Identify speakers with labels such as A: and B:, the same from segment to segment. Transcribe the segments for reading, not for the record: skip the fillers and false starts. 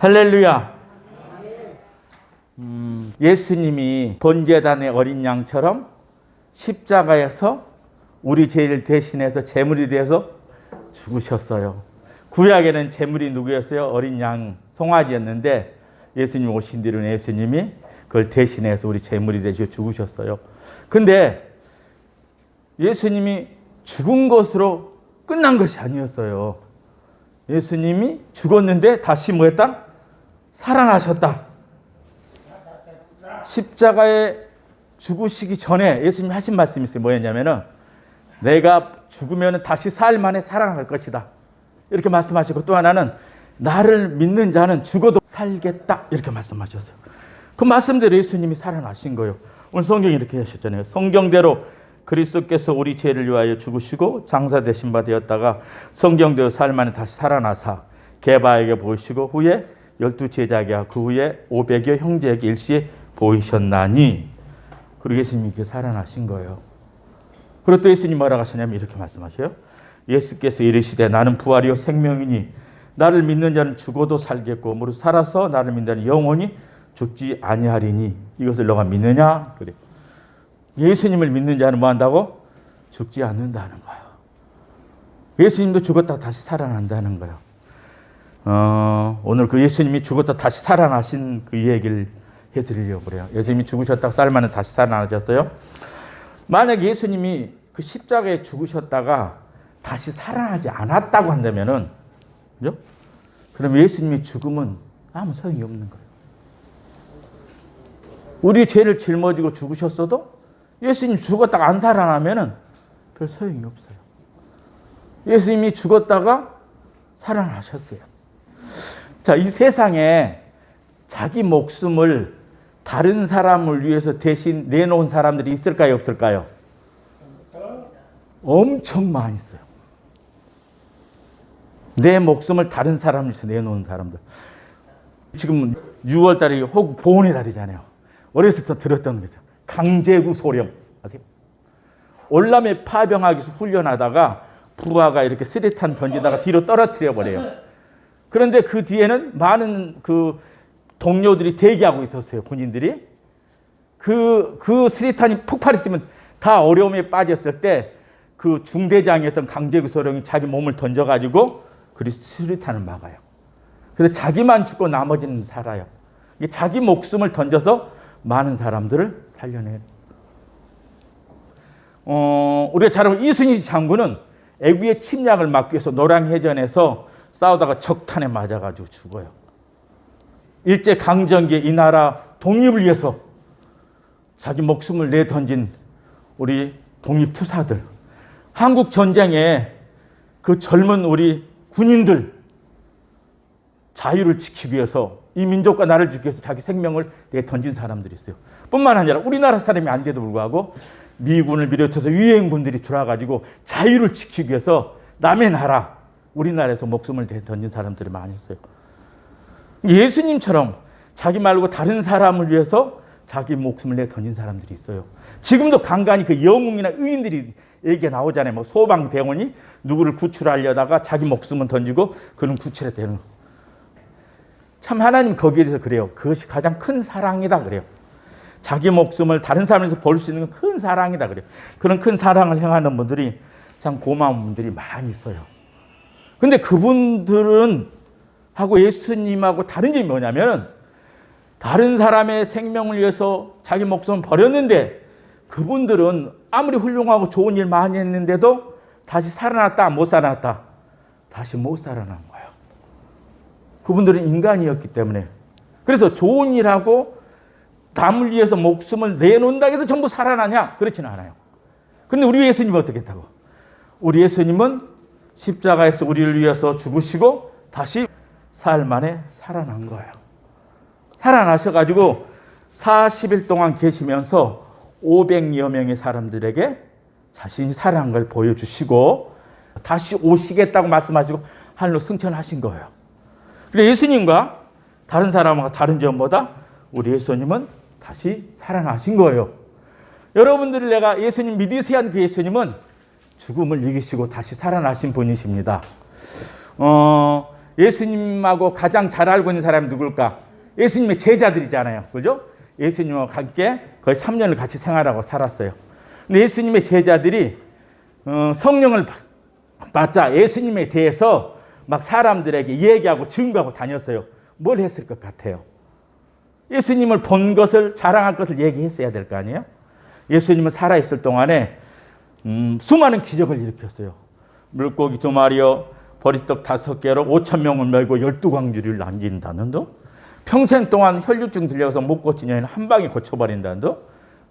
A: 할렐루야. 예수님이 번제단의 어린 양처럼 십자가에서 우리 죄를 대신해서 제물이 되어서 죽으셨어요. 구약에는 제물이 누구였어요? 어린 양 송아지였는데 예수님 오신 뒤로는 예수님이 그걸 대신해서 우리 제물이 되셔 죽으셨어요. 근데 예수님이 죽은 것으로 끝난 것이 아니었어요. 예수님이 죽었는데 다시 뭐 했다? 살아나셨다. 십자가에 죽으시기 전에 예수님이 하신 말씀이 있어요. 뭐였냐면은 내가 죽으면 다시 사흘 만에 살아날 것이다. 이렇게 말씀하시고 또 하나는 나를 믿는 자는 죽어도 살겠다. 이렇게 말씀하셨어요. 그 말씀대로 예수님이 살아나신 거예요. 오늘 성경이 이렇게 하셨잖아요. 성경대로 그리스도께서 우리 죄를 위하여 죽으시고 장사되신 바 되었다가 성경대로 사흘 만에 다시 살아나사 게바에게 보이시고 후에 12 제자에게 그 후에 500여 형제에게 일시에 보이셨나니 그리고 예수님이 이렇게 살아나신 거예요. 그리고 또 예수님 뭐라고 하셨냐면 이렇게 말씀하셔요. 예수께서 이르시되 나는 부활이요 생명이니 나를 믿는 자는 죽어도 살겠고 무릇 살아서 나를 믿는 자는 영원히 죽지 아니하리니 이것을 너가 믿느냐? 그래. 예수님을 믿는 자는 뭐 한다고? 죽지 않는다는 거예요. 예수님도 죽었다 다시 살아난다는 거예요. 오늘 그 예수님이 죽었다 다시 살아나신 그 얘기를 해드리려고 그래요. 예수님이 죽으셨다가 쌀만은 다시 살아나셨어요. 만약 예수님이 그 십자가에 죽으셨다가 다시 살아나지 않았다고 한다면은, 그죠? 그럼 예수님이 죽음은 아무 소용이 없는 거예요. 우리 죄를 짊어지고 죽으셨어도 예수님 죽었다가 안 살아나면은 별 소용이 없어요. 예수님이 죽었다가 살아나셨어요. 자, 이 세상에 자기 목숨을 다른 사람을 위해서 대신 내놓은 사람들이 있을까요, 없을까요? 엄청 많이 있어요. 내 목숨을 다른 사람을 위해서 내놓은 사람들. 지금 6월 달이 호국 보훈의 달이잖아요. 어렸을 때 들었던 거죠. 강제구 소령 아세요? 올람에 파병하기 위해서 훈련하다가 부하가 이렇게 수류탄 던지다가 뒤로 떨어뜨려 버려요. 그런데 그 뒤에는 많은 그 동료들이 대기하고 있었어요. 군인들이. 그 수류탄이 폭발했으면 다 어려움에 빠졌을 때 그 중대장이었던 강제구 소령이 자기 몸을 던져가지고 그 수류탄을 막아요. 그래서 자기만 죽고 나머지는 살아요. 자기 목숨을 던져서 많은 사람들을 살려내요. 우리가 잘 알고 이순신 장군은 애국의 침략을 막기 위해서 노량해전에서 싸우다가 적탄에 맞아가지고 죽어요. 일제강점기에 이 나라 독립을 위해서 자기 목숨을 내던진 우리 독립투사들, 한국 전쟁에 그 젊은 우리 군인들 자유를 지키기 위해서 이 민족과 나라를 지키기 위해서 자기 생명을 내던진 사람들이 있어요. 뿐만 아니라 우리나라 사람이 아닌데도 불구하고 미군을 비롯해서 유엔군들이 들어와가지고 자유를 지키기 위해서 남의 나라, 우리나라에서 목숨을 내던진 사람들이 많이 있어요. 예수님처럼 자기 말고 다른 사람을 위해서 자기 목숨을 내던진 사람들이 있어요. 지금도 간간히 그 영웅이나 의인들이 얘기가 나오잖아요. 뭐 소방대원이 누구를 구출하려다가 자기 목숨은 던지고 그는 구출해 되는. 참 하나님 거기에 대해서 그래요. 그것이 가장 큰 사랑이다 그래요. 자기 목숨을 다른 사람에서 벌 수 있는 건 큰 사랑이다 그래요. 그런 큰 사랑을 행하는 분들이 참 고마운 분들이 많이 있어요. 근데 그분들은 하고 예수님하고 다른 점이 뭐냐면 다른 사람의 생명을 위해서 자기 목숨을 버렸는데 그분들은 아무리 훌륭하고 좋은 일 많이 했는데도 다시 살아났다, 못 살아났다? 다시 못 살아난 거예요. 그분들은 인간이었기 때문에. 그래서 좋은 일하고 남을 위해서 목숨을 내놓는다고 해서 전부 살아나냐? 그렇지는 않아요. 그런데 우리 예수님은 어떻게 했다고? 우리 예수님은 십자가에서 우리를 위해서 죽으시고 다시 사흘 만에 살아난 거예요. 살아나셔가지고 40일 동안 계시면서 500여 명의 사람들에게 자신이 살아난 걸 보여주시고 다시 오시겠다고 말씀하시고 하늘로 승천하신 거예요. 그래서 예수님과 다른 사람과 다른 점보다 우리 예수님은 다시 살아나신 거예요. 여러분들이 내가 예수님 믿으세요 한 그 예수님은 죽음을 이기시고 다시 살아나신 분이십니다. 예수님하고 가장 잘 알고 있는 사람이 누굴까? 예수님의 제자들이잖아요. 그죠? 예수님과 함께 거의 3년을 같이 생활하고 살았어요. 근데 예수님의 제자들이 성령을 받자 예수님에 대해서 막 사람들에게 얘기하고 증거하고 다녔어요. 뭘 했을 것 같아요? 예수님을 본 것을 자랑할 것을 얘기했어야 될 거 아니에요? 예수님은 살아있을 동안에 수많은 기적을 일으켰어요. 물고기 2마리요, 보리떡 5개로 5,000명을 메고 12광주리를 남긴다는 둥, 평생 동안 혈류증 들려서 못 고친 여인 한 방에 고쳐버린다는 둥,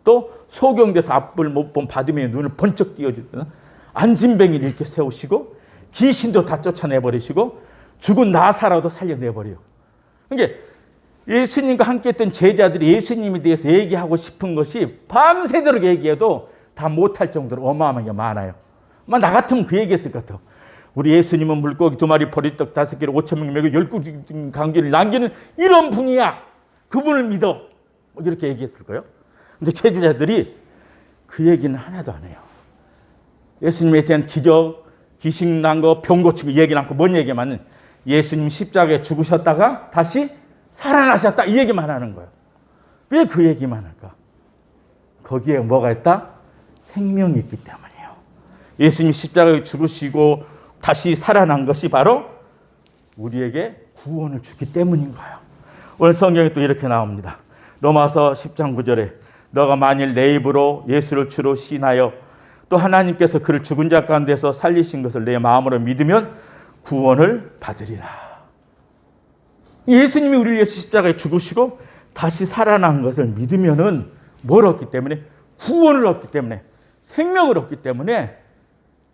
A: 또 소경돼서 앞을 못 본 바디메의 눈을 번쩍 띄워주는 안진뱅이를 이렇게 세우시고 귀신도 다 쫓아내버리시고 죽은 나사로도 살려내버려요. 그러니까 예수님과 함께 했던 제자들이 예수님에 대해서 얘기하고 싶은 것이 밤새도록 얘기해도 다 못할 정도로 어마어마하게 많아요. 나 같으면 그 얘기했을 것 같아요. 우리 예수님은 물고기 2마리, 보리떡 5개로 5,000명 메고 12광주리를 남기는 이런 분이야. 그분을 믿어. 이렇게 얘기했을 거예요. 근데 제자들이 그 얘기는 하나도 안 해요. 예수님에 대한 기적, 귀신 난 거, 병 고치고 얘기는 않고 뭔 얘기만, 예수님 십자가에 죽으셨다가 다시 살아나셨다 이 얘기만 하는 거예요. 왜 그 얘기만 할까? 거기에 뭐가 있다? 생명이 있기 때문이에요. 예수님이 십자가에 죽으시고 다시 살아난 것이 바로 우리에게 구원을 주기 때문인 거예요. 오늘 성경에 또 이렇게 나옵니다. 로마서 10장 9절에 너가 만일 내 입으로 예수를 주로 시인하여 또 하나님께서 그를 죽은 자 가운데서 살리신 것을 내 마음으로 믿으면 구원을 받으리라. 예수님이 우리를 위해서 십자가에 죽으시고 다시 살아난 것을 믿으면은 뭘 얻기 때문에? 구원을 얻기 때문에, 생명을 얻기 때문에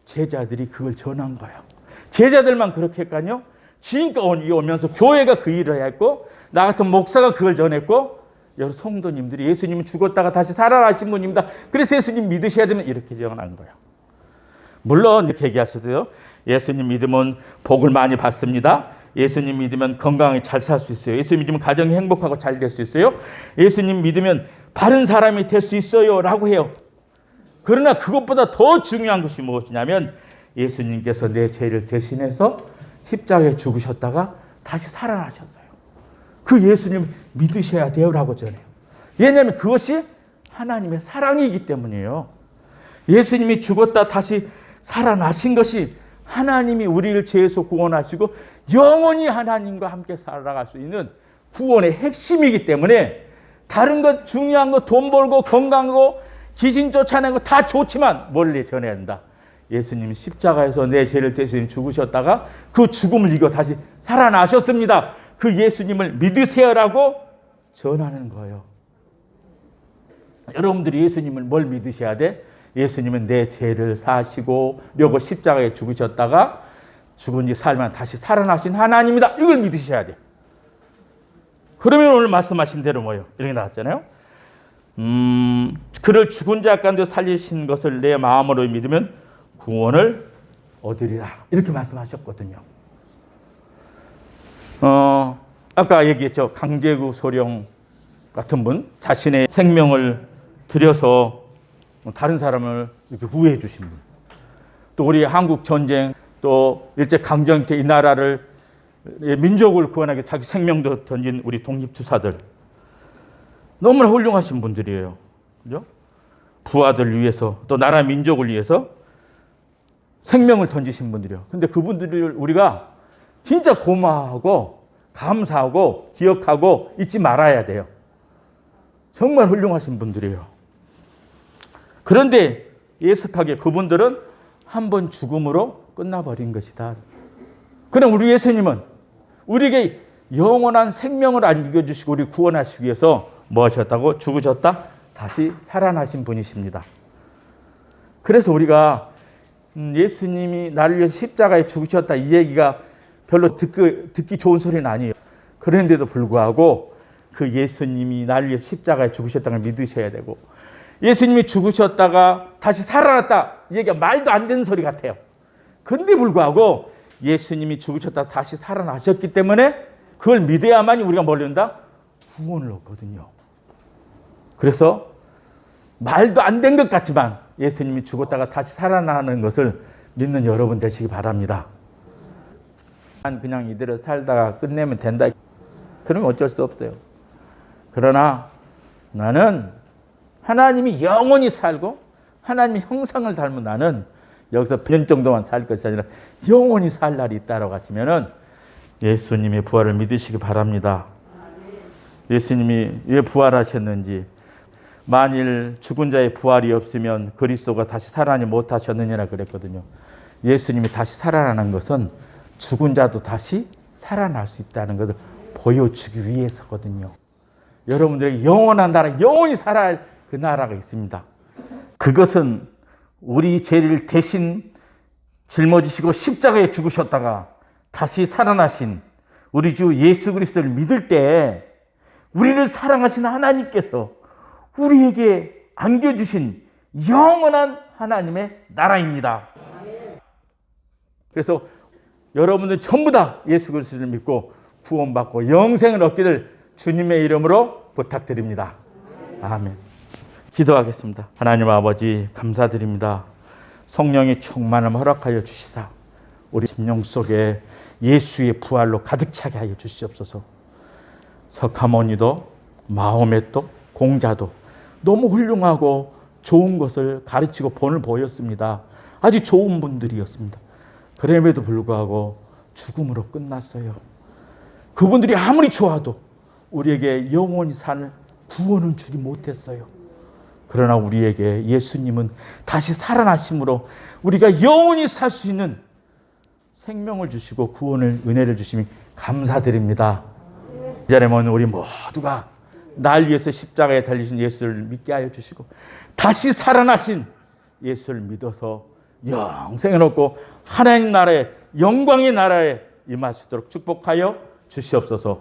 A: 제자들이 그걸 전한 거예요. 제자들만 그렇게 했거든요. 지금까지 오면서 교회가 그 일을 했고 나 같은 목사가 그걸 전했고 여러 성도님들이 예수님은 죽었다가 다시 살아나신 분입니다. 그래서 예수님 믿으셔야 되면 이렇게 전한 거예요. 물론 이렇게 얘기하셔도요. 예수님 믿으면 복을 많이 받습니다. 예수님 믿으면 건강하게 잘 살 수 있어요. 예수님 믿으면 가정이 행복하고 잘 될 수 있어요. 예수님 믿으면 바른 사람이 될 수 있어요 라고 해요. 그러나 그것보다 더 중요한 것이 무엇이냐면 예수님께서 내 죄를 대신해서 십자가에 죽으셨다가 다시 살아나셨어요. 그 예수님 믿으셔야 돼요 라고 전해요. 왜냐하면 그것이 하나님의 사랑이기 때문이에요. 예수님이 죽었다 다시 살아나신 것이 하나님이 우리를 죄에서 구원하시고 영원히 하나님과 함께 살아갈 수 있는 구원의 핵심이기 때문에 다른 것 중요한 거 돈 벌고 건강하고 귀신 쫓아내는 거 다 좋지만 멀리 전해야 된다. 예수님 십자가에서 내 죄를 대신 죽으셨다가 그 죽음을 이겨 다시 살아나셨습니다. 그 예수님을 믿으세요라고 전하는 거예요. 여러분들이 예수님을 뭘 믿으셔야 돼? 예수님은 내 죄를 사시고 려고 십자가에 죽으셨다가 죽은 지 살면 다시 살아나신 하나님이다. 이걸 믿으셔야 돼. 그러면 오늘 말씀하신 대로 뭐예요? 이렇게 나왔잖아요. 그를 죽은 자 가운데 살리신 것을 내 마음으로 믿으면 구원을 얻으리라. 이렇게 말씀하셨거든요. 아까 얘기했죠. 강제구 소령 같은 분, 자신의 생명을 들여서 다른 사람을 이렇게 구해 주신 분. 또 우리 한국 전쟁, 또 일제 강점기 때 이 나라를 민족을 구원하기 자기 생명도 던진 우리 독립투사들. 너무나 훌륭하신 분들이에요. 그죠? 부하들 위해서, 또 나라 민족을 위해서 생명을 던지신 분들이에요. 근데 그분들을 우리가 진짜 고마워하고 감사하고 기억하고 잊지 말아야 돼요. 정말 훌륭하신 분들이에요. 그런데 예석하게 그분들은 한 번 죽음으로 끝나버린 것이다. 그럼 우리 예수님은 우리에게 영원한 생명을 안겨주시고 우리 구원하시기 위해서 뭐 하셨다고? 죽으셨다 다시 살아나신 분이십니다. 그래서 우리가 예수님이 나를 위해서 십자가에 죽으셨다 이 얘기가 별로 듣기 좋은 소리는 아니에요. 그런데도 불구하고 그 예수님이 나를 위해서 십자가에 죽으셨다는 걸 믿으셔야 되고, 예수님이 죽으셨다가 다시 살아났다 이 얘기가 말도 안 되는 소리 같아요. 그런데 불구하고 예수님이 죽으셨다 다시 살아나셨기 때문에 그걸 믿어야만이 우리가 뭘 얻는다? 구원을 얻거든요. 그래서 말도 안 된 것 같지만 예수님이 죽었다가 다시 살아나는 것을 믿는 여러분 되시기 바랍니다. 그냥 이대로 살다가 끝내면 된다. 그러면 어쩔 수 없어요. 그러나 나는 하나님이 영원히 살고 하나님의 형상을 닮은 나는 여기서 100년 정도만 살 것이 아니라 영원히 살 날이 있다라고 하시면은 예수님의 부활을 믿으시기 바랍니다. 예수님이 왜 부활하셨는지, 만일 죽은 자의 부활이 없으면 그리스도가 다시 살아나지 못하셨느냐라 그랬거든요. 예수님이 다시 살아나는 것은 죽은 자도 다시 살아날 수 있다는 것을 보여주기 위해서거든요. 여러분들에게 영원한 나라, 영원히 살아야 할 그 나라가 있습니다. 그것은 우리 죄를 대신 짊어지시고 십자가에 죽으셨다가 다시 살아나신 우리 주 예수 그리스도를 믿을 때 우리를 사랑하신 하나님께서 우리에게 안겨주신 영원한 하나님의 나라입니다. 그래서 여러분들 전부 다 예수 그리스도를 믿고 구원받고 영생을 얻기를 주님의 이름으로 부탁드립니다. 아멘. 기도하겠습니다. 하나님 아버지 감사드립니다. 성령의 충만함 허락하여 주시사 우리 심령 속에 예수의 부활로 가득 차게 하여 주시옵소서. 석가모니도 마호멧도 공자도 너무 훌륭하고 좋은 것을 가르치고 본을 보였습니다. 아주 좋은 분들이었습니다. 그럼에도 불구하고 죽음으로 끝났어요. 그분들이 아무리 좋아도 우리에게 영원히 살 구원은 주지 못했어요. 그러나 우리에게 예수님은 다시 살아나심으로 우리가 영원히 살 수 있는 생명을 주시고 구원을, 은혜를 주시니 감사드립니다. 이 자리에 모인 우리 모두가 날 위해서 십자가에 달리신 예수를 믿게 하여 주시고 다시 살아나신 예수를 믿어서 영생을 얻고 하나님 나라의 영광의 나라에 임할 수 있도록 축복하여 주시옵소서.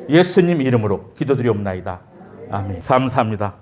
A: 예수님 이름으로 기도드리옵나이다. 아멘. 감사합니다.